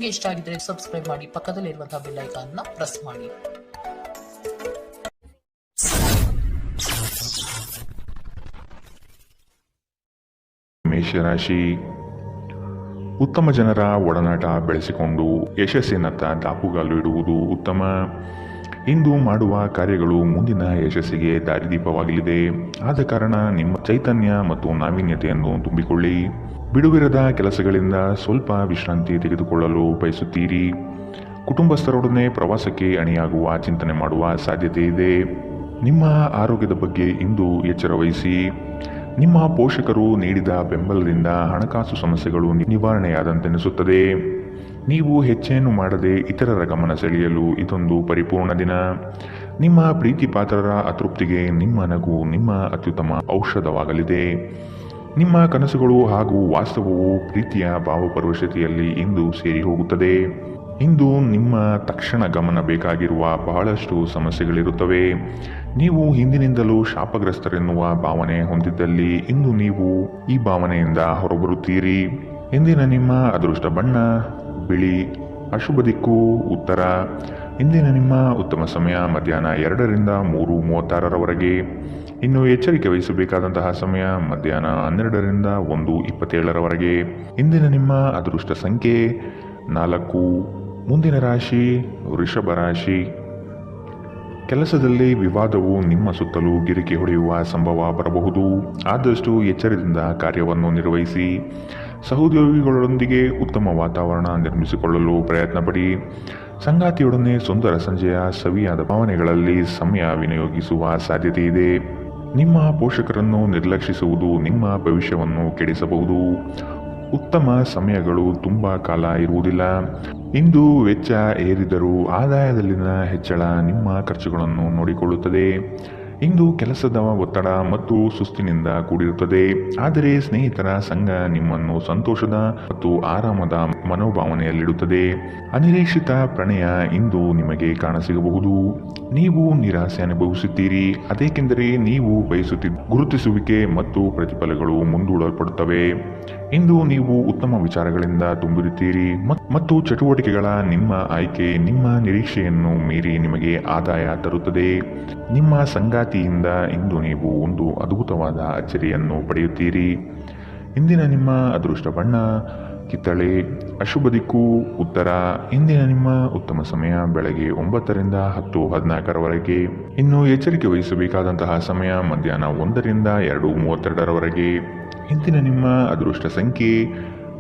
ನಿಮಗೆ ಇಷ್ಟ ಆಗಿದ್ರೆ ಸಬ್ಸ್ಕ್ರೈಬ್ ಮಾಡಿ, ಪಕ್ಕದಲ್ಲಿರುವಂತಹ ಬೆಲ್ ಐಕಾನ್ ನ ಪ್ರೆಸ್ ಮಾಡಿ. ಮೇಷರಾಶಿ, ಉತ್ತಮ ಜನರ ಒಡನಾಟ ಬೆಳೆಸಿಕೊಂಡು ಯಶಸ್ಸಿನತ್ತ ದಾಪುಗಾಲು ಇಡುವುದು ಉತ್ತಮ. ಇಂದು ಮಾಡುವ ಕಾರ್ಯಗಳು ಮುಂದಿನ ಯಶಸ್ಸಿಗೆ ದಾರಿದೀಪವಾಗಲಿದೆ. ಆದ ಕಾರಣ ನಿಮ್ಮ ಚೈತನ್ಯ ಮತ್ತು ನಾವೀನ್ಯತೆಯನ್ನು ತುಂಬಿಕೊಳ್ಳಿ. ಬಿಡುವಿರದ ಕೆಲಸಗಳಿಂದ ಸ್ವಲ್ಪ ವಿಶ್ರಾಂತಿ ತೆಗೆದುಕೊಳ್ಳಲು ಬಯಸುತ್ತೀರಿ. ಕುಟುಂಬಸ್ಥರೊಡನೆ ಪ್ರವಾಸಕ್ಕೆ ಅಣಿಯಾಗುವ ಚಿಂತನೆ ಮಾಡುವ ಸಾಧ್ಯತೆ ಇದೆ. ನಿಮ್ಮ ಆರೋಗ್ಯದ ಬಗ್ಗೆ ಇಂದು ಎಚ್ಚರ ವಹಿಸಿ. ನಿಮ್ಮ ಪೋಷಕರು ನೀಡಿದ ಬೆಂಬಲದಿಂದ ಹಣಕಾಸು ಸಮಸ್ಯೆಗಳು ನಿವಾರಣೆಯಾದಂತೆನಿಸುತ್ತದೆ. ನೀವು ಹೆಚ್ಚೇನು ಮಾಡದೆ ಇತರರ ಗಮನ ಸೆಳೆಯಲು ಇದೊಂದು ಪರಿಪೂರ್ಣ ದಿನ. ನಿಮ್ಮ ಪ್ರೀತಿ ಪಾತ್ರರ ಅತೃಪ್ತಿಗೆ ನಿಮ್ಮ ನಗು ನಿಮ್ಮ ಅತ್ಯುತ್ತಮ ಔಷಧವಾಗಲಿದೆ. ನಿಮ್ಮ ಕನಸುಗಳು ಹಾಗೂ ವಾಸ್ತವವು ಪ್ರೀತಿಯ ಭಾವಪರವಶತೆಯಲ್ಲಿ ಇಂದು ಸೇರಿ ಹೋಗುತ್ತದೆ. ಇಂದು ನಿಮ್ಮ ತಕ್ಷಣ ಗಮನ ಬೇಕಾಗಿರುವ ಬಹಳಷ್ಟು ಸಮಸ್ಯೆಗಳಿರುತ್ತವೆ. ನೀವು ಹಿಂದಿನಿಂದಲೂ ಶಾಪಗ್ರಸ್ತರೆನ್ನುವ ಭಾವನೆ ಹೊಂದಿದ್ದಲ್ಲಿ ಇಂದು ನೀವು ಈ ಭಾವನೆಯಿಂದ ಹೊರಬರುತ್ತೀರಿ. ಇಂದಿನ ನಿಮ್ಮ ಅದೃಷ್ಟ ಬಣ್ಣ ಬಿಳಿ. ಅಶುಭ ದಿಕ್ಕು ಉತ್ತರ. ಇಂದಿನ ನಿಮ್ಮ ಉತ್ತಮ ಸಮಯ ಮಧ್ಯಾಹ್ನ 2ರಿಂದ 3:36ರವರೆಗೆ. ಇನ್ನು ಎಚ್ಚರಿಕೆ ವಹಿಸಬೇಕಾದಂತಹ ಸಮಯ ಮಧ್ಯಾಹ್ನ 12ರಿಂದ 1:27ರವರೆಗೆ. ಇಂದಿನ ನಿಮ್ಮ ಅದೃಷ್ಟ ಸಂಖ್ಯೆ 4. ಮುಂದಿನ ರಾಶಿ ವೃಷಭ ರಾಶಿ. ಕೆಲಸದಲ್ಲಿ ವಿವಾದವು ನಿಮ್ಮ ಸುತ್ತಲೂ ಗಿರಿಕಿ ಹೊಡೆಯುವ ಸಂಭವ ಬರಬಹುದು. ಆದಷ್ಟು ಎಚ್ಚರದಿಂದ ಕಾರ್ಯವನ್ನು ನಿರ್ವಹಿಸಿ. ಸಹೋದ್ಯೋಗಿಗಳೊಂದಿಗೆ ಉತ್ತಮ ವಾತಾವರಣ ನಿರ್ಮಿಸಿಕೊಳ್ಳಲು ಪ್ರಯತ್ನ ಪಡಿ. ಸಂಗಾತಿಯೊಡನೆ ಸುಂದರ ಸಂಜೆಯ ಸವಿಯಾದ ಭಾವನೆಗಳಲ್ಲಿ ಸಮಯ ವಿನಿಯೋಗಿಸುವ ಸಾಧ್ಯತೆ ಇದೆ. ನಿಮ್ಮ ಪೋಷಕರನ್ನು ನಿರ್ಲಕ್ಷಿಸುವುದು ನಿಮ್ಮ ಭವಿಷ್ಯವನ್ನು ಕೆಡಿಸಬಹುದು. ಉತ್ತಮ ಸಮಯಗಳು ತುಂಬ ಕಾಲ ಇರುವುದಿಲ್ಲ. ಇಂದು ವೆಚ್ಚ ಏರಿದರೂ ಆದಾಯದಲ್ಲಿನ ಹೆಚ್ಚಳ ನಿಮ್ಮ ಖರ್ಚುಗಳನ್ನು ನೋಡಿಕೊಳ್ಳುತ್ತದೆ. ಇಂದು ಕೆಲಸದ ಒತ್ತಡ ಮತ್ತು ಸುಸ್ತಿನಿಂದ ಕೂಡಿರುತ್ತದೆ. ಆದರೆ ಸ್ನೇಹಿತರ ಸಂಘ ನಿಮ್ಮನ್ನು ಸಂತೋಷದ ಮತ್ತು ಆರಾಮದ ಮನೋಭಾವನೆಯಲ್ಲಿಡುತ್ತದೆ. ಅನಿರೀಕ್ಷಿತ ಪ್ರಣಯ ಇಂದು ನಿಮಗೆ ಕಾಣಸಿಗಬಹುದು. ನೀವು ನಿರಾಸೆ ಅನುಭವಿಸುತ್ತೀರಿ. ಅದೇಕೆಂದರೆ ನೀವು ಬಯಸುತ್ತಿದ್ದ ಗುರುತಿಸುವಿಕೆ ಮತ್ತು ಪ್ರತಿಫಲಗಳು ಮುಂದೂಡಲ್ಪಡುತ್ತವೆ. ಇಂದು ನೀವು ಉತ್ತಮ ವಿಚಾರಗಳಿಂದ ತುಂಬಿರುತ್ತೀರಿ ಮತ್ತು ಚಟುವಟಿಕೆಗಳ ನಿಮ್ಮ ಆಯ್ಕೆ ನಿಮ್ಮ ನಿರೀಕ್ಷೆಯನ್ನು ಮೀರಿ ನಿಮಗೆ ಆದಾಯ ತರುತ್ತದೆ. ನಿಮ್ಮ ಸಂಗಾತಿಯಿಂದ ಇಂದು ನೀವು ಒಂದು ಅದ್ಭುತವಾದ ಅಚ್ಚರಿಯನ್ನು ಪಡೆಯುತ್ತೀರಿ. ಇಂದಿನ ನಿಮ್ಮ ಅದೃಷ್ಟ ಬಣ್ಣ ಕಿತ್ತಳೆ. ಅಶುಭ ದಿಕ್ಕು ಉತ್ತರ. ಇಂದಿನ ನಿಮ್ಮ ಉತ್ತಮ ಸಮಯ ಬೆಳಗ್ಗೆ 9ರಿಂದ 10:14ರವರೆಗೆ. ಇನ್ನು ಎಚ್ಚರಿಕೆ ವಹಿಸಬೇಕಾದಂತಹ ಸಮಯ ಮಧ್ಯಾಹ್ನ 1ರಿಂದ 2:32ರವರೆಗೆ. ಇಂದಿನ ನಿಮ್ಮ ಅದೃಷ್ಟ ಸಂಖ್ಯೆ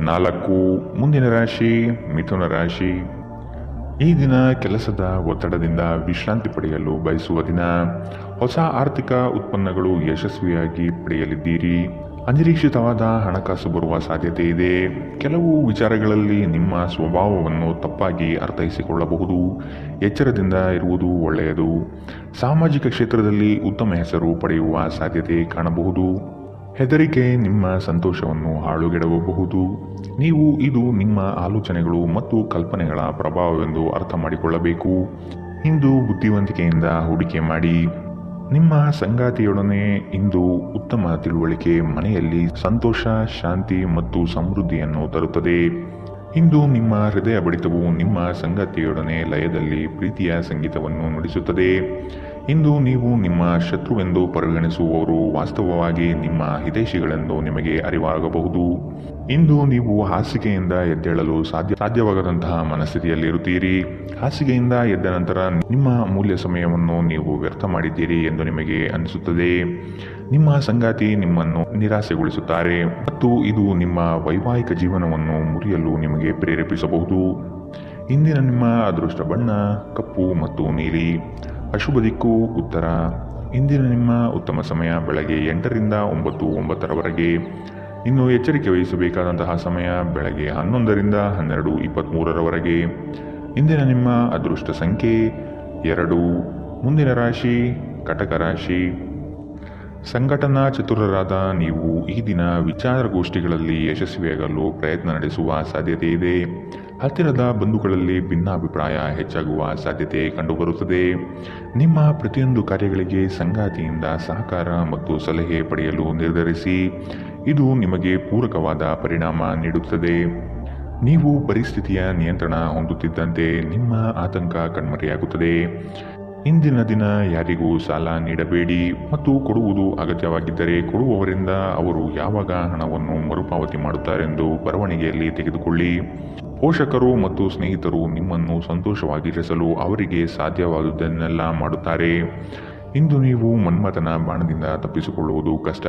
4. ಮುಂದಿನ ರಾಶಿ ಮಿಥುನ ರಾಶಿ. ಈ ದಿನ ಕೆಲಸದ ಒತ್ತಡದಿಂದ ವಿಶ್ರಾಂತಿ ಪಡೆಯಲು ಬಯಸುವ ದಿನ. ಹೊಸ ಆರ್ಥಿಕ ಉತ್ಪನ್ನಗಳು ಯಶಸ್ವಿಯಾಗಿ ಪಡೆಯಲಿದ್ದೀರಿ. ಅನಿರೀಕ್ಷಿತವಾದ ಹಣಕಾಸು ಬರುವ ಸಾಧ್ಯತೆ ಇದೆ. ಕೆಲವು ವಿಚಾರಗಳಲ್ಲಿ ನಿಮ್ಮ ಸ್ವಭಾವವನ್ನು ತಪ್ಪಾಗಿ ಅರ್ಥೈಸಿಕೊಳ್ಳಬಹುದು. ಎಚ್ಚರದಿಂದ ಇರುವುದು ಒಳ್ಳೆಯದು. ಸಾಮಾಜಿಕ ಕ್ಷೇತ್ರದಲ್ಲಿ ಉತ್ತಮ ಹೆಸರು ಪಡೆಯುವ ಸಾಧ್ಯತೆ ಕಾಣಬಹುದು. ಹೆದರಿಕೆ ನಿಮ್ಮ ಸಂತೋಷವನ್ನು ಹಾಳುಗೆಡವಬಹುದು. ನೀವು ಇದು ನಿಮ್ಮ ಆಲೋಚನೆಗಳು ಮತ್ತು ಕಲ್ಪನೆಗಳ ಪ್ರಭಾವವೆಂದು ಅರ್ಥ ಮಾಡಿಕೊಳ್ಳಬೇಕು. ಇಂದು ಬುದ್ಧಿವಂತಿಕೆಯಿಂದ ಹೂಡಿಕೆ ಮಾಡಿ. ನಿಮ್ಮ ಸಂಗಾತಿಯೊಡನೆ ಇಂದು ಉತ್ತಮ ತಿಳುವಳಿಕೆ ಮನೆಯಲ್ಲಿ ಸಂತೋಷ, ಶಾಂತಿ ಮತ್ತು ಸಮೃದ್ಧಿಯನ್ನು ತರುತ್ತದೆ. ಇಂದು ನಿಮ್ಮ ಹೃದಯ ಬಡಿತವು ನಿಮ್ಮ ಸಂಗಾತಿಯೊಡನೆ ಲಯದಲ್ಲಿ ಪ್ರೀತಿಯ ಸಂಗೀತವನ್ನು ನುಡಿಸುತ್ತದೆ. ಇಂದು ನೀವು ನಿಮ್ಮ ಶತ್ರುವೆಂದು ಪರಿಗಣಿಸುವವರು ವಾಸ್ತವವಾಗಿ ನಿಮ್ಮ ಹಿತೈಷಿಗಳೆಂದು ನಿಮಗೆ ಅರಿವಾಗಬಹುದು. ಇಂದು ನೀವು ಹಾಸಿಗೆಯಿಂದ ಎದ್ದೇಳಲು ಸಾಧ್ಯವಾಗದಂತಹ ಮನಸ್ಥಿತಿಯಲ್ಲಿರುತ್ತೀರಿ. ಹಾಸಿಗೆಯಿಂದ ಎದ್ದ ನಂತರ ನಿಮ್ಮ ಅಮೂಲ್ಯ ಸಮಯವನ್ನು ನೀವು ವ್ಯರ್ಥ ಮಾಡಿದ್ದೀರಿ ಎಂದು ನಿಮಗೆ ಅನಿಸುತ್ತದೆ. ನಿಮ್ಮ ಸಂಗಾತಿ ನಿಮ್ಮನ್ನು ನಿರಾಸೆಗೊಳಿಸುತ್ತಾರೆ ಮತ್ತು ಇದು ನಿಮ್ಮ ವೈವಾಹಿಕ ಜೀವನವನ್ನು ಮುರಿಯಲು ನಿಮಗೆ ಪ್ರೇರೇಪಿಸಬಹುದು. ಇಂದಿನ ನಿಮ್ಮ ಅದೃಷ್ಟ ಬಣ್ಣ ಕಪ್ಪು ಮತ್ತು ನೀಲಿ. ಅಶುಭ ದಿಕ್ಕು ಉತ್ತರ. ಇಂದಿನ ನಿಮ್ಮ ಉತ್ತಮ ಸಮಯ ಬೆಳಗ್ಗೆ 8ರಿಂದ 9:09ರವರೆಗೆ. ಇನ್ನು ಎಚ್ಚರಿಕೆ ವಹಿಸಬೇಕಾದಂತಹ ಸಮಯ ಬೆಳಗ್ಗೆ 11ರಿಂದ 12:23ರವರೆಗೆ. ಇಂದಿನ ನಿಮ್ಮ ಅದೃಷ್ಟ ಸಂಖ್ಯೆ 2. ಮುಂದಿನ ರಾಶಿ ಕಟಕ ರಾಶಿ. ಸಂಘಟನಾ ಚತುರರಾದ ನೀವು ಈ ದಿನ ವಿಚಾರಗೋಷ್ಠಿಗಳಲ್ಲಿ ಯಶಸ್ವಿಯಾಗಲು ಪ್ರಯತ್ನ ನಡೆಸುವ ಸಾಧ್ಯತೆ ಇದೆ. ಹತ್ತಿರದ ಬಂಧುಗಳಲ್ಲಿ ಭಿನ್ನಾಭಿಪ್ರಾಯ ಹೆಚ್ಚಾಗುವ ಸಾಧ್ಯತೆ ಕಂಡುಬರುತ್ತದೆ. ನಿಮ್ಮ ಪ್ರತಿಯೊಂದು ಕಾರ್ಯಗಳಿಗೆ ಸಂಗಾತಿಯಿಂದ ಸಹಕಾರ ಮತ್ತು ಸಲಹೆ ಪಡೆಯಲು ನಿರ್ಧರಿಸಿ. ಇದು ನಿಮಗೆ ಪೂರಕವಾದ ಪರಿಣಾಮ ನೀಡುತ್ತದೆ. ನೀವು ಪರಿಸ್ಥಿತಿಯ ನಿಯಂತ್ರಣ ಹೊಂದುತ್ತಿದ್ದಂತೆ ನಿಮ್ಮ ಆತಂಕ ಕಣ್ಮರೆಯಾಗುತ್ತದೆ. ಇಂದಿನ ದಿನ ಯಾರಿಗೂ ಸಾಲ ನೀಡಬೇಡಿ ಮತ್ತು ಕೊಡುವುದು ಅಗತ್ಯವಾಗಿದ್ದರೆ ಕೊಡುವವರಿಂದ ಅವರು ಯಾವಾಗ ಹಣವನ್ನು ಮರುಪಾವತಿ ಮಾಡುತ್ತಾರೆಂದು ಬರವಣಿಗೆಯಲ್ಲಿ ತೆಗೆದುಕೊಳ್ಳಿ. ಪೋಷಕರು ಮತ್ತು ಸ್ನೇಹಿತರು ನಿಮ್ಮನ್ನು ಸಂತೋಷವಾಗಿರಿಸಲು ಅವರಿಗೆ ಸಾಧ್ಯವಾದುದನ್ನೆಲ್ಲ ಮಾಡುತ್ತಾರೆ. ಇಂದು ನೀವು ಮನ್ಮಥನ ಬಾಣದಿಂದ ತಪ್ಪಿಸಿಕೊಳ್ಳುವುದು ಕಷ್ಟ.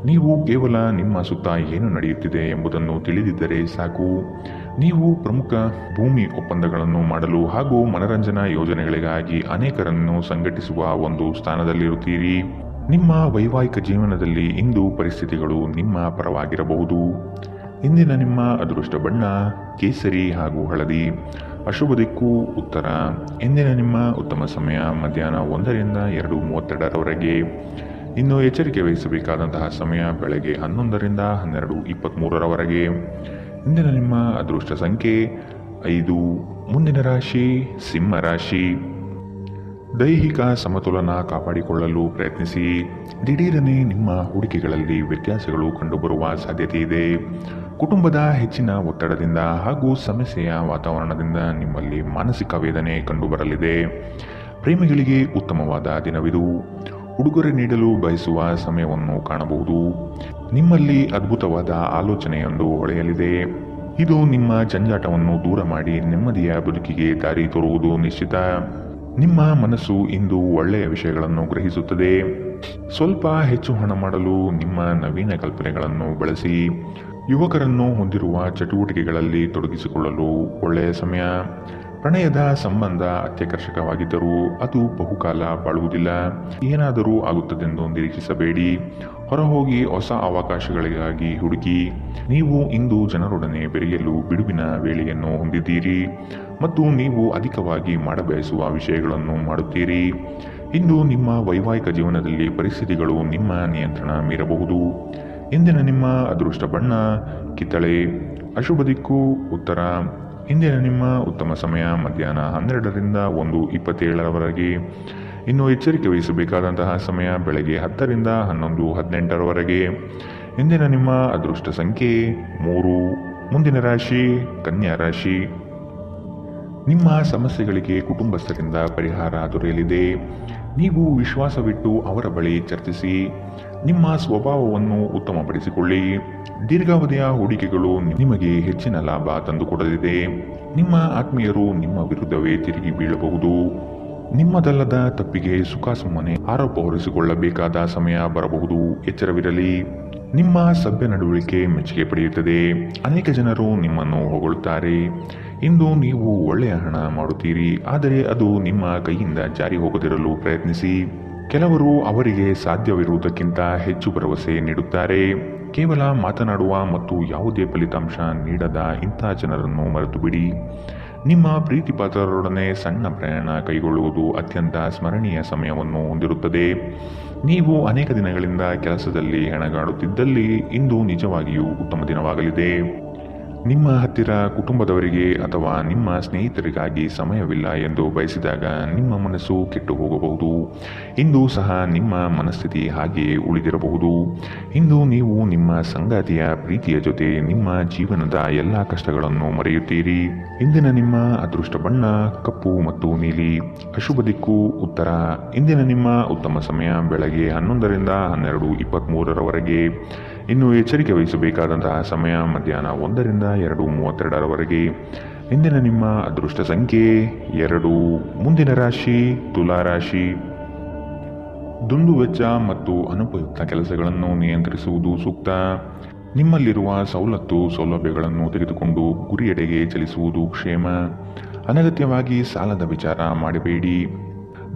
ನೀವು ಕೇವಲ ನಿಮ್ಮ ಸುತ್ತ ಏನು ನಡೆಯುತ್ತಿದೆ ಎಂಬುದನ್ನು ತಿಳಿದಿದ್ದರೆ ಸಾಕು. ನೀವು ಪ್ರಮುಖ ಭೂಮಿ ಒಪ್ಪಂದಗಳನ್ನು ಮಾಡಲು ಹಾಗೂ ಮನರಂಜನಾ ಯೋಜನೆಗಳಿಗಾಗಿ ಅನೇಕರನ್ನು ಸಂಘಟಿಸುವ ಒಂದು ಸ್ಥಾನದಲ್ಲಿರುತ್ತೀರಿ. ನಿಮ್ಮ ವೈವಾಹಿಕ ಜೀವನದಲ್ಲಿ ಇಂದು ಪರಿಸ್ಥಿತಿಗಳು ನಿಮ್ಮ ಪರವಾಗಿರಬಹುದು. ಇಂದಿನ ನಿಮ್ಮ ಅದೃಷ್ಟ ಬಣ್ಣ ಕೇಸರಿ ಹಾಗೂ ಹಳದಿ. ಅಶುಭ ದಿಕ್ಕು ಉತ್ತರ. ಇಂದಿನ ನಿಮ್ಮ ಉತ್ತಮ ಸಮಯ ಮಧ್ಯಾಹ್ನ 1ರಿಂದ 2:32ರವರೆಗೆ. ಇನ್ನು ಎಚ್ಚರಿಕೆ ವಹಿಸಬೇಕಾದಂತಹ ಸಮಯ ಬೆಳಗ್ಗೆ 11ರಿಂದ 12:23ರವರೆಗೆ. ಇಂದಿನ ನಿಮ್ಮ ಅದೃಷ್ಟ ಸಂಖ್ಯೆ 5. ಮುಂದಿನ ರಾಶಿ ಸಿಂಹ ರಾಶಿ. ದೈಹಿಕ ಸಮತೋಲನ ಕಾಪಾಡಿಕೊಳ್ಳಲು ಪ್ರಯತ್ನಿಸಿ. ದಿಢೀರನೆ ನಿಮ್ಮ ಹೂಡಿಕೆಗಳಲ್ಲಿ ವ್ಯತ್ಯಾಸಗಳು ಕಂಡುಬರುವ ಸಾಧ್ಯತೆ ಇದೆ. ಕುಟುಂಬದ ಹೆಚ್ಚಿನ ಒತ್ತಡದಿಂದ ಹಾಗೂ ಸಮಸ್ಯೆಯ ವಾತಾವರಣದಿಂದ ನಿಮ್ಮಲ್ಲಿ ಮಾನಸಿಕ ವೇದನೆ ಕಂಡುಬರಲಿದೆ. ಪ್ರೇಮಿಗಳಿಗೆ ಉತ್ತಮವಾದ ದಿನವಿದು. ಉಡುಗೊರೆ ನೀಡಲು ಬಯಸುವ ಸಮಯವನ್ನು ಕಾಣಬಹುದು. ನಿಮ್ಮಲ್ಲಿ ಅದ್ಭುತವಾದ ಆಲೋಚನೆಯೊಂದು ಹೊಳೆಯಲಿದೆ. ಇದು ನಿಮ್ಮ ಜಂಜಾಟವನ್ನು ದೂರ ಮಾಡಿ ನೆಮ್ಮದಿಯ ಬದುಕಿಗೆ ದಾರಿ ತೋರುವುದು ನಿಶ್ಚಿತ. ನಿಮ್ಮ ಮನಸ್ಸು ಇಂದು ಒಳ್ಳೆಯ ವಿಷಯಗಳನ್ನು ಗ್ರಹಿಸುತ್ತದೆ. ಸ್ವಲ್ಪ ಹೆಚ್ಚು ಹಣ ಮಾಡಲು ನಿಮ್ಮ ನವೀನ ಕಲ್ಪನೆಗಳನ್ನು ಬಳಸಿ. ಯುವಕರನ್ನು ಹೊಂದಿರುವ ಚಟುವಟಿಕೆಗಳಲ್ಲಿ ತೊಡಗಿಸಿಕೊಳ್ಳಲು ಒಳ್ಳೆಯ ಸಮಯ. ಪ್ರಣಯದ ಸಂಬಂಧ ಅತ್ಯಾಕರ್ಷಕವಾಗಿದ್ದರೂ ಅದು ಬಹುಕಾಲ ಬಾಳುವುದಿಲ್ಲ. ಏನಾದರೂ ಆಗುತ್ತದೆಂದು ನಿರೀಕ್ಷಿಸಬೇಡಿ. ಹೊರಹೋಗಿ ಹೊಸ ಅವಕಾಶಗಳಿಗಾಗಿ ಹುಡುಕಿ. ನೀವು ಇಂದು ಜನರೊಡನೆ ಬೆರೆಯಲು ಬಿಡುವಿನ ವೇಳೆಯನ್ನು ಹೊಂದಿದ್ದೀರಿ ಮತ್ತು ನೀವು ಅಧಿಕವಾಗಿ ಮಾಡಬಯಸುವ ವಿಷಯಗಳನ್ನು ಮಾಡುತ್ತೀರಿ. ಇಂದು ನಿಮ್ಮ ವೈವಾಹಿಕ ಜೀವನದಲ್ಲಿ ಪರಿಸ್ಥಿತಿಗಳು ನಿಮ್ಮ ನಿಯಂತ್ರಣ ಮೀರಬಹುದು. ಇಂದಿನ ನಿಮ್ಮ ಅದೃಷ್ಟ ಬಣ್ಣ ಕಿತ್ತಳೆ. ಅಶುಭ ದಿಕ್ಕು ಉತ್ತರ. ಇಂದಿನ ನಿಮ್ಮ ಉತ್ತಮ ಸಮಯ ಮಧ್ಯಾಹ್ನ 12ರಿಂದ 1:27ರವರೆಗೆ. ಇನ್ನು ಎಚ್ಚರಿಕೆ ವಹಿಸಬೇಕಾದಂತಹ ಸಮಯ ಬೆಳಗ್ಗೆ 10ರಿಂದ 11:18ರವರೆಗೆ. ಇಂದಿನ ನಿಮ್ಮ ಅದೃಷ್ಟ ಸಂಖ್ಯೆ 3. ಮುಂದಿನ ರಾಶಿ ಕನ್ಯಾ ರಾಶಿ. ನಿಮ್ಮ ಸಮಸ್ಯೆಗಳಿಗೆ ಕುಟುಂಬಸ್ಥರಿಂದ ಪರಿಹಾರ ದೊರೆಯಲಿದೆ. ನೀವು ವಿಶ್ವಾಸವಿಟ್ಟು ಅವರ ಬಳಿ ಚರ್ಚಿಸಿ. ನಿಮ್ಮ ಸ್ವಭಾವವನ್ನು ಉತ್ತಮಪಡಿಸಿಕೊಳ್ಳಿ. ದೀರ್ಘಾವಧಿಯ ಹೂಡಿಕೆಗಳು ನಿಮಗೆ ಹೆಚ್ಚಿನ ಲಾಭ ತಂದುಕೊಡಲಿದೆ. ನಿಮ್ಮ ಆತ್ಮೀಯರು ನಿಮ್ಮ ವಿರುದ್ಧವೇ ತಿರುಗಿ ಬೀಳಬಹುದು. ನಿಮ್ಮದಲ್ಲದ ತಪ್ಪಿಗೆ ಸುಖಾಸುಮ್ಮನೆ ಆರೋಪ ಹೊರಿಸಿಕೊಳ್ಳಬೇಕಾದ ಸಮಯ ಬರಬಹುದು. ಎಚ್ಚರವಿರಲಿ. ನಿಮ್ಮ ಸಭ್ಯ ನಡವಳಿಕೆ ಮೆಚ್ಚುಗೆ ಪಡೆಯುತ್ತದೆ. ಅನೇಕ ಜನರು ನಿಮ್ಮನ್ನು ಹೊಗಳುತ್ತಾರೆ. ಇಂದು ನೀವು ಒಳ್ಳೆಯ ಹಣ ಮಾಡುತ್ತೀರಿ, ಆದರೆ ಅದು ನಿಮ್ಮ ಕೈಯಿಂದ ಜಾರಿ ಹೋಗದಿರಲು ಪ್ರಯತ್ನಿಸಿ. ಕೆಲವರು ಅವರಿಗೆ ಸಾಧ್ಯವಿರುವುದಕ್ಕಿಂತ ಹೆಚ್ಚು ಭರವಸೆ ನೀಡುತ್ತಾರೆ. ಕೇವಲ ಮಾತನಾಡುವ ಮತ್ತು ಯಾವುದೇ ಫಲಿತಾಂಶ ನೀಡದ ಇಂಥ ಜನರನ್ನು ಮರೆತು ಬಿಡಿ. ನಿಮ್ಮ ಪ್ರೀತಿಪಾತ್ರರೊಡನೆ ಸಣ್ಣ ಪ್ರಯಾಣ ಕೈಗೊಳ್ಳುವುದು ಅತ್ಯಂತ ಸ್ಮರಣೀಯ ಸಮಯವನ್ನು ಹೊಂದಿರುತ್ತದೆ. ನೀವು ಅನೇಕ ದಿನಗಳಿಂದ ಕೆಲಸದಲ್ಲಿ ಹೆಣಗಾಡುತ್ತಿದ್ದಲ್ಲಿ ಇಂದು ನಿಜವಾಗಿಯೂ ಉತ್ತಮ ದಿನವಾಗಲಿದೆ. ನಿಮ್ಮ ಹತ್ತಿರ ಕುಟುಂಬದವರಿಗೆ ಅಥವಾ ನಿಮ್ಮ ಸ್ನೇಹಿತರಿಗಾಗಿ ಸಮಯವಿಲ್ಲ ಎಂದು ಬಯಸಿದಾಗ ನಿಮ್ಮ ಮನಸ್ಸು ಕೆಟ್ಟು ಹೋಗಬಹುದು. ಇಂದು ಸಹ ನಿಮ್ಮ ಮನಸ್ಥಿತಿ ಹಾಗೆಯೇ ಉಳಿದಿರಬಹುದು. ಇಂದು ನೀವು ನಿಮ್ಮ ಸಂಗಾತಿಯ ಪ್ರೀತಿಯ ಜೊತೆ ನಿಮ್ಮ ಜೀವನದ ಎಲ್ಲ ಕಷ್ಟಗಳನ್ನು ಮರೆಯುತ್ತೀರಿ. ಇಂದಿನ ನಿಮ್ಮ ಅದೃಷ್ಟ ಬಣ್ಣ ಕಪ್ಪು ಮತ್ತು ನೀಲಿ. ಅಶುಭ ದಿಕ್ಕು ಉತ್ತರ. ಇಂದಿನ ನಿಮ್ಮ ಉತ್ತಮ ಸಮಯ ಬೆಳಗ್ಗೆ 11ರಿಂದ 12:23ರವರೆಗೆ. ಇನ್ನು ಎಚ್ಚರಿಕೆ ವಹಿಸಬೇಕಾದಂತಹ ಸಮಯ ಮಧ್ಯಾಹ್ನ 1ರಿಂದ 2:32ರವರೆಗೆ. ಇಂದಿನ ನಿಮ್ಮ ಅದೃಷ್ಟ ಸಂಖ್ಯೆ 2. ಮುಂದಿನ ರಾಶಿ ತುಲಾ ರಾಶಿ. ದುಂದುವೆಚ್ಚ ಮತ್ತು ಅನುಪಯುಕ್ತ ಕೆಲಸಗಳನ್ನು ನಿಯಂತ್ರಿಸುವುದು ಸೂಕ್ತ. ನಿಮ್ಮಲ್ಲಿರುವ ಸೌಲಭ್ಯಗಳನ್ನು ತೆಗೆದುಕೊಂಡು ಗುರಿಯೆಡೆಗೆ ಚಲಿಸುವುದು ಕ್ಷೇಮ. ಅನಗತ್ಯವಾಗಿ ಸಾಲದ ವಿಚಾರ ಮಾಡಬೇಡಿ.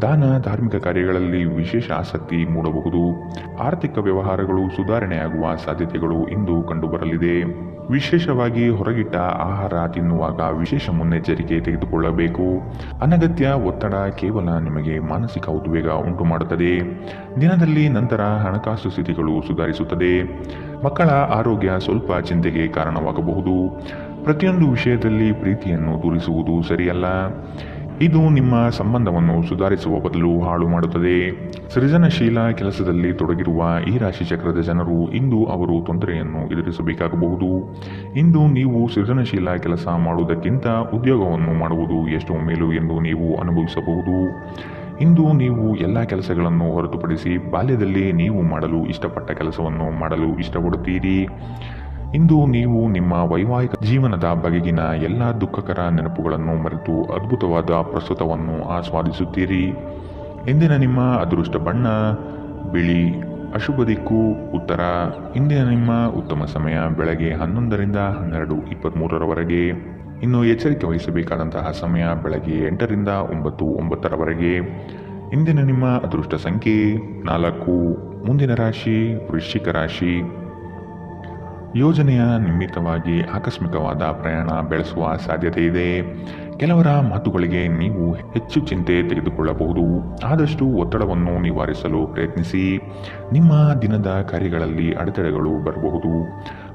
ದಾನ ಧಾರ್ಮಿಕ ಕಾರ್ಯಗಳಲ್ಲಿ ವಿಶೇಷ ಆಸಕ್ತಿ ಮೂಡಬಹುದು. ಆರ್ಥಿಕ ವ್ಯವಹಾರಗಳು ಸುಧಾರಣೆಯಾಗುವ ಸಾಧ್ಯತೆಗಳು ಇಂದು ಕಂಡುಬರಲಿದೆ. ವಿಶೇಷವಾಗಿ ಹೊರಗಿಟ್ಟ ಆಹಾರ ತಿನ್ನುವಾಗ ವಿಶೇಷ ಮುನ್ನೆಚ್ಚರಿಕೆ ತೆಗೆದುಕೊಳ್ಳಬೇಕು. ಅನಗತ್ಯ ಒತ್ತಡ ಕೇವಲ ನಿಮಗೆ ಮಾನಸಿಕ ಉದ್ವೇಗ ಉಂಟು ಮಾಡುತ್ತದೆ. ದಿನದಲ್ಲಿ ನಂತರ ಹಣಕಾಸು ಸ್ಥಿತಿಗಳು ಸುಧಾರಿಸುತ್ತದೆ. ಮಕ್ಕಳ ಆರೋಗ್ಯ ಸ್ವಲ್ಪ ಚಿಂತೆಗೆ ಕಾರಣವಾಗಬಹುದು. ಪ್ರತಿಯೊಂದು ವಿಷಯದಲ್ಲಿ ಪ್ರೀತಿಯನ್ನು ತೋರಿಸುವುದು ಸರಿಯಲ್ಲ. ಇದು ನಿಮ್ಮ ಸಂಬಂಧವನ್ನು ಸುಧಾರಿಸುವ ಬದಲು ಹಾಳು ಮಾಡುತ್ತದೆ. ಸೃಜನಶೀಲ ಕೆಲಸದಲ್ಲಿ ತೊಡಗಿರುವ ಈ ರಾಶಿ ಚಕ್ರದ ಜನರು ಇಂದು ಅವರು ತೊಂದರೆಯನ್ನು ಎದುರಿಸಬೇಕಾಗಬಹುದು. ಇಂದು ನೀವು ಸೃಜನಶೀಲ ಕೆಲಸ ಮಾಡುವುದಕ್ಕಿಂತ ಉದ್ಯೋಗವನ್ನು ಮಾಡುವುದು ಎಷ್ಟು ಮೇಲು ಎಂದು ನೀವು ಅನುಭವಿಸಬಹುದು. ಇಂದು ನೀವು ಎಲ್ಲ ಕೆಲಸಗಳನ್ನು ಹೊರತುಪಡಿಸಿ ಬಾಲ್ಯದಲ್ಲಿ ನೀವು ಮಾಡಲು ಇಷ್ಟಪಟ್ಟ ಕೆಲಸವನ್ನು ಮಾಡಲು ಇಷ್ಟಪಡುತ್ತೀರಿ. ಇಂದು ನೀವು ನಿಮ್ಮ ವೈವಾಹಿಕ ಜೀವನದ ಬಗೆಗಿನ ಎಲ್ಲ ದುಃಖಕರ ನೆನಪುಗಳನ್ನು ಮರೆತು ಅದ್ಭುತವಾದ ಪ್ರಸ್ತುತವನ್ನು ಆಸ್ವಾದಿಸುತ್ತೀರಿ. ಇಂದಿನ ನಿಮ್ಮ ಅದೃಷ್ಟ ಬಣ್ಣ ಬಿಳಿ. ಅಶುಭ ದಿಕ್ಕು ಉತ್ತರ. ಇಂದಿನ ನಿಮ್ಮ ಉತ್ತಮ ಸಮಯ ಬೆಳಗ್ಗೆ 11ರಿಂದ 12:23ರವರೆಗೆ. ಇನ್ನು ಎಚ್ಚರಿಕೆ ವಹಿಸಬೇಕಾದಂತಹ ಸಮಯ ಬೆಳಗ್ಗೆ 8ರಿಂದ 9:09ರವರೆಗೆ. ಇಂದಿನ ನಿಮ್ಮ ಅದೃಷ್ಟ ಸಂಖ್ಯೆ 4. ಮುಂದಿನ ರಾಶಿ ವೃಶ್ಚಿಕ ರಾಶಿ. ಯೋಜನೆಯ ನಿಮಿತ್ತವಾಗಿ ಆಕಸ್ಮಿಕವಾದ ಪ್ರಯಾಣ ಬೆಳೆಸುವ ಸಾಧ್ಯತೆ ಇದೆ. ಕೆಲವರ ಮಾತುಗಳಿಗೆ ನೀವು ಹೆಚ್ಚು ಚಿಂತೆ ತೆಗೆದುಕೊಳ್ಳಬಹುದು. ಆದಷ್ಟು ಒತ್ತಡವನ್ನು ನಿವಾರಿಸಲು ಪ್ರಯತ್ನಿಸಿ. ನಿಮ್ಮ ದಿನದ ಕಾರ್ಯಗಳಲ್ಲಿ ಅಡೆತಡೆಗಳು ಬರಬಹುದು.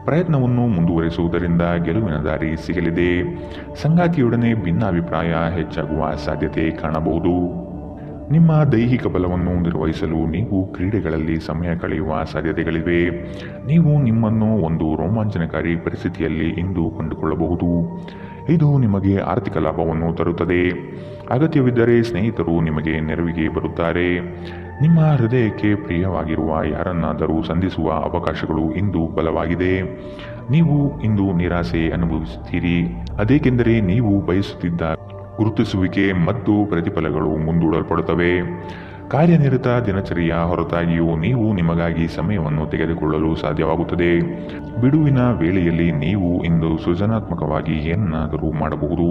ಪ್ರಯತ್ನವನ್ನು ಮುಂದುವರಿಸುವುದರಿಂದ ಗೆಲುವಿನ ದಾರಿ ಸಿಗಲಿದೆ. ಸಂಗಾತಿಯೊಡನೆ ಭಿನ್ನಾಭಿಪ್ರಾಯ ಹೆಚ್ಚಾಗುವ ಸಾಧ್ಯತೆ ಕಾಣಬಹುದು. ನಿಮ್ಮ ದೈಹಿಕ ಬಲವನ್ನು ನಿರ್ವಹಿಸಲು ನೀವು ಕ್ರೀಡೆಗಳಲ್ಲಿ ಸಮಯ ಕಳೆಯುವ ಸಾಧ್ಯತೆಗಳಿವೆ. ನೀವು ನಿಮ್ಮನ್ನು ಒಂದು ರೋಮಾಂಚನಕಾರಿ ಪರಿಸ್ಥಿತಿಯಲ್ಲಿ ಇಂದು ಕಂಡುಕೊಳ್ಳಬಹುದು. ಇದು ನಿಮಗೆ ಆರ್ಥಿಕ ಲಾಭವನ್ನು ತರುತ್ತದೆ. ಅಗತ್ಯವಿದ್ದರೆ ಸ್ನೇಹಿತರು ನಿಮಗೆ ನೆರವಿಗೆ ಬರುತ್ತಾರೆ. ನಿಮ್ಮ ಹೃದಯಕ್ಕೆ ಪ್ರಿಯವಾಗಿರುವ ಯಾರನ್ನಾದರೂ ಸಂಧಿಸುವ ಅವಕಾಶಗಳು ಇಂದು ಬಲವಾಗಿದೆ. ನೀವು ಇಂದು ನಿರಾಸೆ ಅನುಭವಿಸುತ್ತೀರಿ. ಅದೇಕೆಂದರೆ ನೀವು ಬಯಸುತ್ತಿದ್ದ ಗುರುತಿಸುವಿಕೆ ಮತ್ತು ಪ್ರತಿಫಲಗಳು ಮುಂದೂಡಲ್ಪಡುತ್ತವೆ. ಕಾರ್ಯನಿರತ ದಿನಚರಿಯ ಹೊರತಾಗಿಯೂ ನೀವು ನಿಮಗಾಗಿ ಸಮಯವನ್ನು ತೆಗೆದುಕೊಳ್ಳಲು ಸಾಧ್ಯವಾಗುತ್ತದೆ. ಬಿಡುವಿನ ವೇಳೆಯಲ್ಲಿ ನೀವು ಇಂದು ಸೃಜನಾತ್ಮಕವಾಗಿ ಏನನ್ನಾದರೂ ಮಾಡಬಹುದು.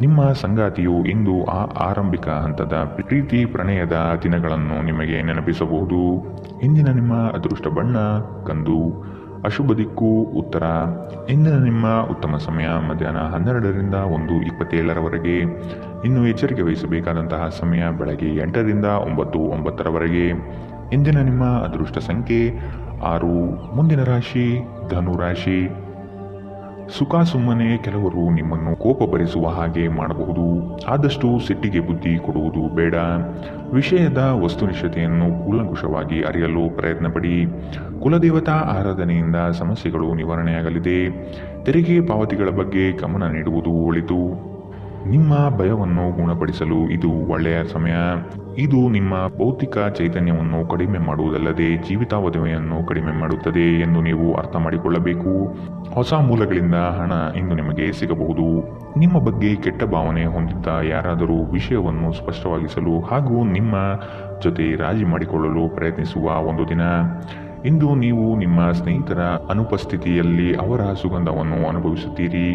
ನಿಮ್ಮ ಸಂಗಾತಿಯು ಇಂದು ಆ ಆರಂಭಿಕ ಹಂತದ ಪ್ರೀತಿ ಪ್ರಣಯದ ದಿನಗಳನ್ನು ನಿಮಗೆ ನೆನಪಿಸಬಹುದು. ಇಂದಿನ ನಿಮ್ಮ ಅದೃಷ್ಟ ಬಣ್ಣ ಕಂದು. ಅಶುಭ ದಿಕ್ಕು ಉತ್ತರ. ಇಂದಿನ ನಿಮ್ಮ ಉತ್ತಮ ಸಮಯ ಮಧ್ಯಾಹ್ನ 12ರಿಂದ 1:27ರವರೆಗೆ. ಇನ್ನು ಎಚ್ಚರಿಕೆ ವಹಿಸಬೇಕಾದಂತಹ ಸಮಯ ಬೆಳಗ್ಗೆ 8ರಿಂದ 9:09ರವರೆಗೆ. ಇಂದಿನ ನಿಮ್ಮ ಅದೃಷ್ಟ ಸಂಖ್ಯೆ 6. ಮುಂದಿನ ರಾಶಿ ಧನು ರಾಶಿ. ಸುಖ ಸುಮ್ಮನೆ ಕೆಲವರು ನಿಮ್ಮನ್ನು ಕೋಪ ಭರಿಸುವ ಹಾಗೆ ಮಾಡಬಹುದು. ಆದಷ್ಟು ಸಿಟ್ಟಿಗೆ ಬುದ್ಧಿ ಕೊಡುವುದು ಬೇಡ. ವಿಷಯದ ವಸ್ತುನಿಷ್ಠತೆಯನ್ನು ಕೂಲಂಕುಷವಾಗಿ ಅರಿಯಲು ಪ್ರಯತ್ನಪಡಿ. ಕುಲದೇವತಾ ಆರಾಧನೆಯಿಂದ ಸಮಸ್ಯೆಗಳು ನಿವಾರಣೆಯಾಗಲಿದೆ. ತೆರಿಗೆ ಪಾವತಿಗಳ ಬಗ್ಗೆ ಗಮನ ನೀಡುವುದು ಒಳಿತು. ನಿಮ್ಮ ಭಯವನ್ನು ಗುಣಪಡಿಸಲು ಇದು ಒಳ್ಳೆಯ ಸಮಯ. ಇದು ನಿಮ್ಮ ಭೌತಿಕ ಚೈತನ್ಯವನ್ನು ಕಡಿಮೆ ಮಾಡುವುದಲ್ಲದೆ ಜೀವಿತಾವಧಿಯನ್ನು ಕಡಿಮೆ ಮಾಡುತ್ತದೆ ಎಂದು ನೀವು ಅರ್ಥ ಮಾಡಿಕೊಳ್ಳಬೇಕು. ಹೊಸ ಮೂಲಗಳಿಂದ ಹಣ ಇಂದು ನಿಮಗೆ ಸಿಗಬಹುದು. ನಿಮ್ಮ ಬಗ್ಗೆ ಕೆಟ್ಟ ಭಾವನೆ ಹೊಂದಿದ್ದ ಯಾರಾದರೂ ವಿಷಯವನ್ನು ಸ್ಪಷ್ಟವಾಗಿಸಲು ಹಾಗೂ ನಿಮ್ಮ ಜೊತೆ ರಾಜಿ ಮಾಡಿಕೊಳ್ಳಲು ಪ್ರಯತ್ನಿಸುವ ಒಂದು ದಿನ. ಇಂದು ನೀವು ನಿಮ್ಮ ಸ್ನೇಹಿತರ ಅನುಪಸ್ಥಿತಿಯಲ್ಲಿ ಅವರ ಸುಗಂಧವನ್ನು ಅನುಭವಿಸುತ್ತೀರಿ.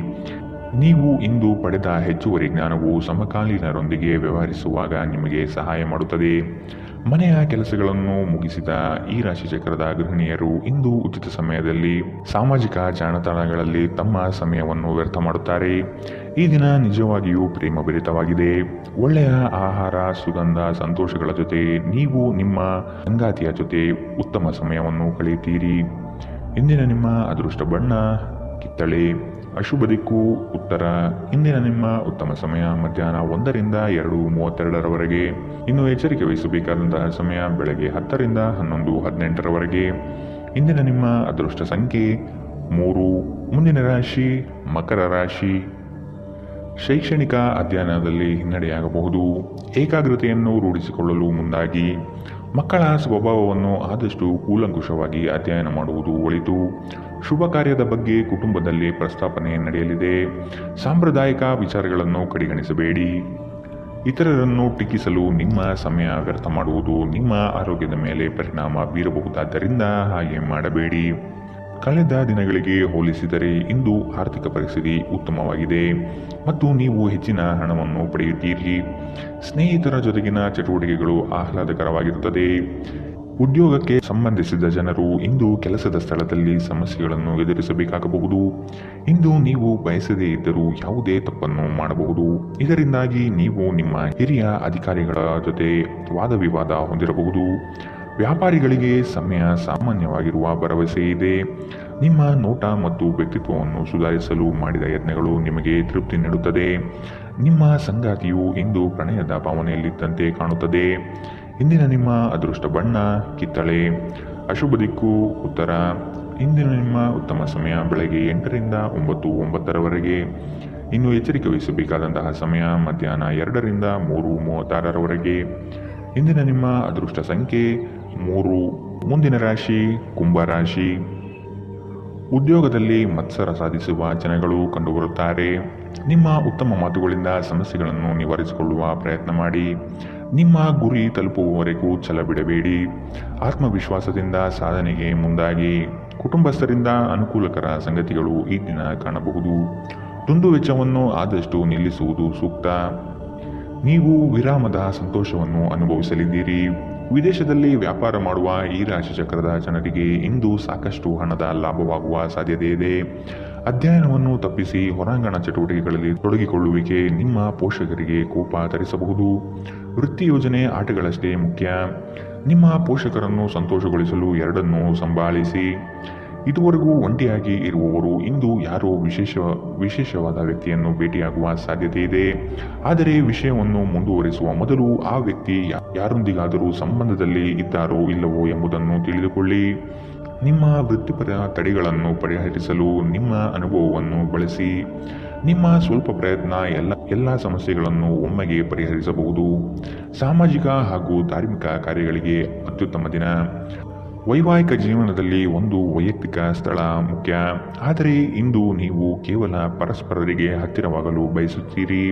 ನೀವು ಇಂದು ಪಡೆದ ಹೆಚ್ಚುವರಿ ಜ್ಞಾನವು ಸಮಕಾಲೀನರೊಂದಿಗೆ ವ್ಯವಹರಿಸುವಾಗ ನಿಮಗೆ ಸಹಾಯ ಮಾಡುತ್ತದೆ. ಮನೆಯ ಕೆಲಸಗಳನ್ನು ಮುಗಿಸಿದ ಈ ರಾಶಿಚಕ್ರದ ಗೃಹಿಣಿಯರು ಇಂದು ಉಚಿತ ಸಮಯದಲ್ಲಿ ಸಾಮಾಜಿಕ ಜಾಲತಾಣಗಳಲ್ಲಿ ತಮ್ಮ ಸಮಯವನ್ನು ವ್ಯರ್ಥ ಮಾಡುತ್ತಾರೆ. ಈ ದಿನ ನಿಜವಾಗಿಯೂ ಪ್ರೇಮಭರಿತವಾಗಿದೆ. ಒಳ್ಳೆಯ ಆಹಾರ, ಸುಗಂಧ, ಸಂತೋಷಗಳ ಜೊತೆ ನೀವು ನಿಮ್ಮ ಸಂಗಾತಿಯ ಜೊತೆ ಉತ್ತಮ ಸಮಯವನ್ನು ಕಳೆಯುತ್ತೀರಿ. ಇಂದಿನ ನಿಮ್ಮ ಅದೃಷ್ಟ ಬಣ್ಣ ಕಿತ್ತಳೆ. ಅಶುಭ ದಿಕ್ಕು ಉತ್ತರ. ಇಂದಿನ ನಿಮ್ಮ ಉತ್ತಮ ಸಮಯ ಮಧ್ಯಾಹ್ನ 1ರಿಂದ 2:32ರವರೆಗೆ. ಇನ್ನು ಎಚ್ಚರಿಕೆ ವಹಿಸಬೇಕಾದಂತಹ ಸಮಯ ಬೆಳಗ್ಗೆ 10ರಿಂದ 11:18ರವರೆಗೆ. ಇಂದಿನ ನಿಮ್ಮ ಅದೃಷ್ಟ ಸಂಖ್ಯೆ 3. ಮುಂದಿನ ರಾಶಿ ಮಕರ ರಾಶಿ. ಶೈಕ್ಷಣಿಕ ಅಧ್ಯಯನದಲ್ಲಿ ಹಿನ್ನಡೆಯಾಗಬಹುದು. ಏಕಾಗ್ರತೆಯನ್ನು ರೂಢಿಸಿಕೊಳ್ಳಲು ಮುಂದಾಗಿ. ಮಕ್ಕಳ ಸ್ವಭಾವವನ್ನು ಆದಷ್ಟು ಕೂಲಂಕುಷವಾಗಿ ಅಧ್ಯಯನ ಮಾಡುವುದು ಒಳಿತು. ಶುಭ ಕಾರ್ಯದ ಬಗ್ಗೆ ಕುಟುಂಬದಲ್ಲಿ ಪ್ರಸ್ತಾಪನೆ ನಡೆಯಲಿದೆ. ಸಾಂಪ್ರದಾಯಿಕ ವಿಚಾರಗಳನ್ನು ಕಡೆಗಣಿಸಬೇಡಿ. ಇತರರನ್ನು ಟೀಕಿಸಲು ನಿಮ್ಮ ಸಮಯ ವ್ಯರ್ಥ ಮಾಡುವುದು ನಿಮ್ಮ ಆರೋಗ್ಯದ ಮೇಲೆ ಪರಿಣಾಮ ಬೀರಬಹುದಾದ್ದರಿಂದ ಹಾಗೆ ಮಾಡಬೇಡಿ. ಕಳೆದ ದಿನಗಳಿಗೆ ಹೋಲಿಸಿದರೆ ಇಂದು ಆರ್ಥಿಕ ಪರಿಸ್ಥಿತಿ ಉತ್ತಮವಾಗಿದೆ ಮತ್ತು ನೀವು ಹೆಚ್ಚಿನ ಹಣವನ್ನು ಪಡೆಯುತ್ತೀರಿ. ಸ್ನೇಹಿತರ ಜೊತೆಗಿನ ಚಟುವಟಿಕೆಗಳು ಆಹ್ಲಾದಕರವಾಗಿರುತ್ತದೆ. ಉದ್ಯೋಗಕ್ಕೆ ಸಂಬಂಧಿಸಿದ ಜನರು ಇಂದು ಕೆಲಸದ ಸ್ಥಳದಲ್ಲಿ ಸಮಸ್ಯೆಗಳನ್ನು ಎದುರಿಸಬೇಕಾಗಬಹುದು. ಇಂದು ನೀವು ಬಯಸದೇ ಇದ್ದರೂ ಯಾವುದೇ ತಪ್ಪನ್ನು ಮಾಡಬಹುದು. ಇದರಿಂದಾಗಿ ನೀವು ನಿಮ್ಮ ಹಿರಿಯ ಅಧಿಕಾರಿಗಳ ಜೊತೆ ವಾದವಿವಾದ ಹೊಂದಿರಬಹುದು. ವ್ಯಾಪಾರಿಗಳಿಗೆ ಸಮಯ ಸಾಮಾನ್ಯವಾಗಿರುವ ಭರವಸೆ ಇದೆ. ನಿಮ್ಮ ನೋಟ ಮತ್ತು ವ್ಯಕ್ತಿತ್ವವನ್ನು ಸುಧಾರಿಸಲು ಮಾಡಿದ ಯತ್ನಗಳು ನಿಮಗೆ ತೃಪ್ತಿ ನೀಡುತ್ತದೆ. ನಿಮ್ಮ ಸಂಗಾತಿಯು ಇಂದು ಪ್ರಣಯದ ಭಾವನೆಯಲ್ಲಿದ್ದಂತೆ ಕಾಣುತ್ತದೆ. ಇಂದಿನ ನಿಮ್ಮ ಅದೃಷ್ಟ ಬಣ್ಣ ಕಿತ್ತಳೆ. ಅಶುಭ ದಿಕ್ಕು ಉತ್ತರ. ಇಂದಿನ ನಿಮ್ಮ ಉತ್ತಮ ಸಮಯ ಬೆಳಗ್ಗೆ 8ರಿಂದ 9:09 ಇನ್ನು ಎಚ್ಚರಿಕೆ ವಹಿಸಬೇಕಾದಂತಹ ಸಮಯ ಮಧ್ಯಾಹ್ನ 2ರಿಂದ 3:36 ಇಂದಿನ ನಿಮ್ಮ ಅದೃಷ್ಟ ಸಂಖ್ಯೆ 3. ಮುಂದಿನ ರಾಶಿ ಕುಂಭರಾಶಿ. ಉದ್ಯೋಗದಲ್ಲಿ ಮತ್ಸರ ಸಾಧಿಸುವ ಜನಗಳು ಕಂಡುಬರುತ್ತಾರೆ. ನಿಮ್ಮ ಉತ್ತಮ ಮಾತುಗಳಿಂದ ಸಮಸ್ಯೆಗಳನ್ನು ನಿವಾರಿಸಿಕೊಳ್ಳುವ ಪ್ರಯತ್ನ ಮಾಡಿ. ನಿಮ್ಮ ಗುರಿ ತಲುಪುವವರೆಗೂ ಛಲ ಬಿಡಬೇಡಿ. ಆತ್ಮವಿಶ್ವಾಸದಿಂದ ಸಾಧನೆಗೆ ಮುಂದಾಗಿ. ಕುಟುಂಬಸ್ಥರಿಂದ ಅನುಕೂಲಕರ ಸಂಗತಿಗಳು ಈ ದಿನ ಕಾಣಬಹುದು. ದುಂದು ವೆಚ್ಚವನ್ನು ಆದಷ್ಟು ನಿಲ್ಲಿಸುವುದು ಸೂಕ್ತ. ನೀವು ವಿರಾಮದ ಸಂತೋಷವನ್ನು ಅನುಭವಿಸಲಿದ್ದೀರಿ. ವಿದೇಶದಲ್ಲಿ ವ್ಯಾಪಾರ ಮಾಡುವ ಈ ರಾಶಿ ಚಕ್ರದ ಜನರಿಗೆ ಇಂದು ಸಾಕಷ್ಟು ಹಣದ ಲಾಭವಾಗುವ ಸಾಧ್ಯತೆ ಇದೆ. ಅಧ್ಯಯನವನ್ನು ತಪ್ಪಿಸಿ ಹೊರಾಂಗಣ ಚಟುವಟಿಕೆಗಳಲ್ಲಿ ತೊಡಗಿಕೊಳ್ಳುವಿಕೆ ನಿಮ್ಮ ಪೋಷಕರಿಗೆ ಕೋಪ ತರಿಸಬಹುದು. ವೃತ್ತಿ ಯೋಜನೆ ಆಟಗಳಷ್ಟೇ ಮುಖ್ಯ. ನಿಮ್ಮ ಪೋಷಕರನ್ನು ಸಂತೋಷಗೊಳಿಸಲು ಎರಡನ್ನೂ ಸಂಭಾಳಿಸಿ. ಇದುವರೆಗೂ ಒಂಟಿಯಾಗಿ ಇರುವವರು ಇಂದು ಯಾರೋ ವಿಶೇಷವಾದ ವ್ಯಕ್ತಿಯನ್ನು ಭೇಟಿಯಾಗುವ ಸಾಧ್ಯತೆ ಇದೆ. ಆದರೆ ವಿಷಯವನ್ನು ಮುಂದುವರಿಸುವ ಮೊದಲು ಆ ವ್ಯಕ್ತಿ ಯಾರೊಂದಿಗಾದರೂ ಸಂಬಂಧದಲ್ಲಿ ಇದ್ದಾರೋ ಇಲ್ಲವೋ ಎಂಬುದನ್ನು ತಿಳಿದುಕೊಳ್ಳಿ. ನಿಮ್ಮ ವೃತ್ತಿಪರ ತಡೆಗಳನ್ನು ಪರಿಹರಿಸಲು ನಿಮ್ಮ ಅನುಭವವನ್ನು ಬಳಸಿ. ನಿಮ್ಮ ಸ್ವಲ್ಪ ಪ್ರಯತ್ನ ಎಲ್ಲ ಸಮಸ್ಯೆಗಳನ್ನು ಒಮ್ಮೆಗೆ ಪರಿಹರಿಸಬಹುದು. ಸಾಮಾಜಿಕ ಹಾಗೂ ಧಾರ್ಮಿಕ ಕಾರ್ಯಗಳಿಗೆ ಅತ್ಯುತ್ತಮ ದಿನ. ವೈವಾಹಿಕ ಜೀವನದಲ್ಲಿ ಒಂದು ವೈಯಕ್ತಿಕ ಸ್ಥಳ ಮುಖ್ಯ. ಆದರೆ ಇಂದು ನೀವು ಕೇವಲ ಪರಸ್ಪರರಿಗೆ ಹತ್ತಿರವಾಗಲು ಬಯಸುತ್ತೀರಿ.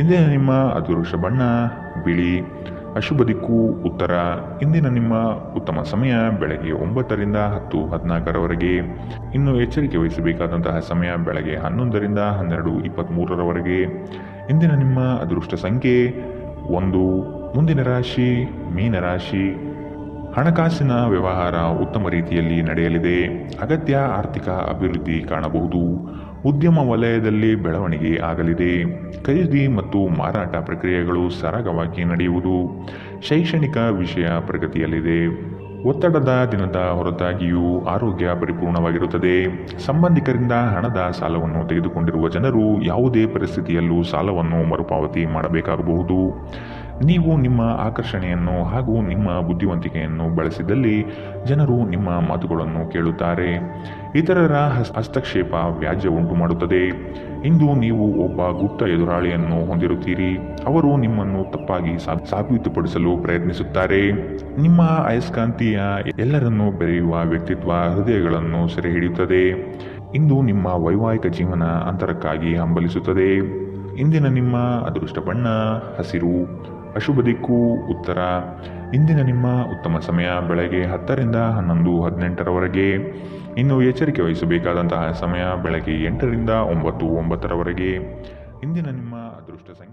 ಇಂದಿನ ನಿಮ್ಮ ಅದೃಷ್ಟ ಬಣ್ಣ ಬಿಳಿ. ಅಶುಭ ದಿಕ್ಕು ಉತ್ತರ. ಇಂದಿನ ನಿಮ್ಮ ಉತ್ತಮ ಸಮಯ ಬೆಳಗ್ಗೆ 9ರಿಂದ 10:14 ಇನ್ನು ಎಚ್ಚರಿಕೆ ವಹಿಸಬೇಕಾದಂತಹ ಸಮಯ ಬೆಳಗ್ಗೆ 11ರಿಂದ 12:23 ಇಂದಿನ ನಿಮ್ಮ ಅದೃಷ್ಟ ಸಂಖ್ಯೆ 1. ಮುಂದಿನ ರಾಶಿ ಮೀನರಾಶಿ. ಹಣಕಾಸಿನ ವ್ಯವಹಾರ ಉತ್ತಮ ರೀತಿಯಲ್ಲಿ ನಡೆಯಲಿದೆ. ಅಗತ್ಯ ಆರ್ಥಿಕ ಅಭಿವೃದ್ಧಿ ಕಾಣಬಹುದು. ಉದ್ಯಮ ವಲಯದಲ್ಲಿ ಬೆಳವಣಿಗೆ ಆಗಲಿದೆ. ಖರೀದಿ ಮತ್ತು ಮಾರಾಟ ಪ್ರಕ್ರಿಯೆಗಳು ಸರಾಗವಾಗಿ ನಡೆಯುವುದು. ಶೈಕ್ಷಣಿಕ ವಿಷಯ ಪ್ರಗತಿಯಲ್ಲಿದೆ. ಒತ್ತಡದ ದಿನದ ಹೊರತಾಗಿಯೂ ಆರೋಗ್ಯ ಪರಿಪೂರ್ಣವಾಗಿರುತ್ತದೆ. ಸಂಬಂಧಿಕರಿಂದ ಹಣದ ಸಾಲವನ್ನು ತೆಗೆದುಕೊಂಡಿರುವ ಜನರು ಯಾವುದೇ ಪರಿಸ್ಥಿತಿಯಲ್ಲೂ ಸಾಲವನ್ನು ಮರುಪಾವತಿ ಮಾಡಬೇಕಾಗಬಹುದು. ನೀವು ನಿಮ್ಮ ಆಕರ್ಷಣೆಯನ್ನು ಹಾಗೂ ನಿಮ್ಮ ಬುದ್ಧಿವಂತಿಕೆಯನ್ನು ಬಳಸಿದಲ್ಲಿ ಜನರು ನಿಮ್ಮ ಮಾತುಗಳನ್ನು ಕೇಳುತ್ತಾರೆ. ಇತರರ ಹಸ್ತಕ್ಷೇಪ ವ್ಯಾಜ್ಯ ಉಂಟು ಮಾಡುತ್ತದೆ. ಇಂದು ನೀವು ಒಬ್ಬ ಗುಪ್ತ ಎದುರಾಳಿಯನ್ನು ಹೊಂದಿರುತ್ತೀರಿ. ಅವರು ನಿಮ್ಮನ್ನು ತಪ್ಪಾಗಿ ಸಾಬೀತುಪಡಿಸಲು ಪ್ರಯತ್ನಿಸುತ್ತಾರೆ. ನಿಮ್ಮ ಅಯಸ್ಕಾಂತೀಯ ಎಲ್ಲರನ್ನೂ ಬೆರೆಯುವ ವ್ಯಕ್ತಿತ್ವ ಹೃದಯಗಳನ್ನು ಸೆರೆ ಹಿಡಿಯುತ್ತದೆ. ಇಂದು ನಿಮ್ಮ ವೈವಾಹಿಕ ಜೀವನ ಅಂತರಕ್ಕಾಗಿ ಹಂಬಲಿಸುತ್ತದೆ. ಇಂದಿನ ನಿಮ್ಮ ಅದೃಷ್ಟ ಬಣ್ಣ ಹಸಿರು. ಅಶುಭ ದಿಕ್ಕು ಉತ್ತರ. ಇಂದಿನ ನಿಮ್ಮ ಉತ್ತಮ ಸಮಯ ಬೆಳಗ್ಗೆ 10ರಿಂದ 11:18 ಇನ್ನು ಎಚ್ಚರಿಕೆ ವಹಿಸಬೇಕಾದಂತಹ ಸಮಯ ಬೆಳಗ್ಗೆ 8ರಿಂದ 9:09 ಇಂದಿನ ನಿಮ್ಮ ಅದೃಷ್ಟ ಸಂಖ್ಯೆ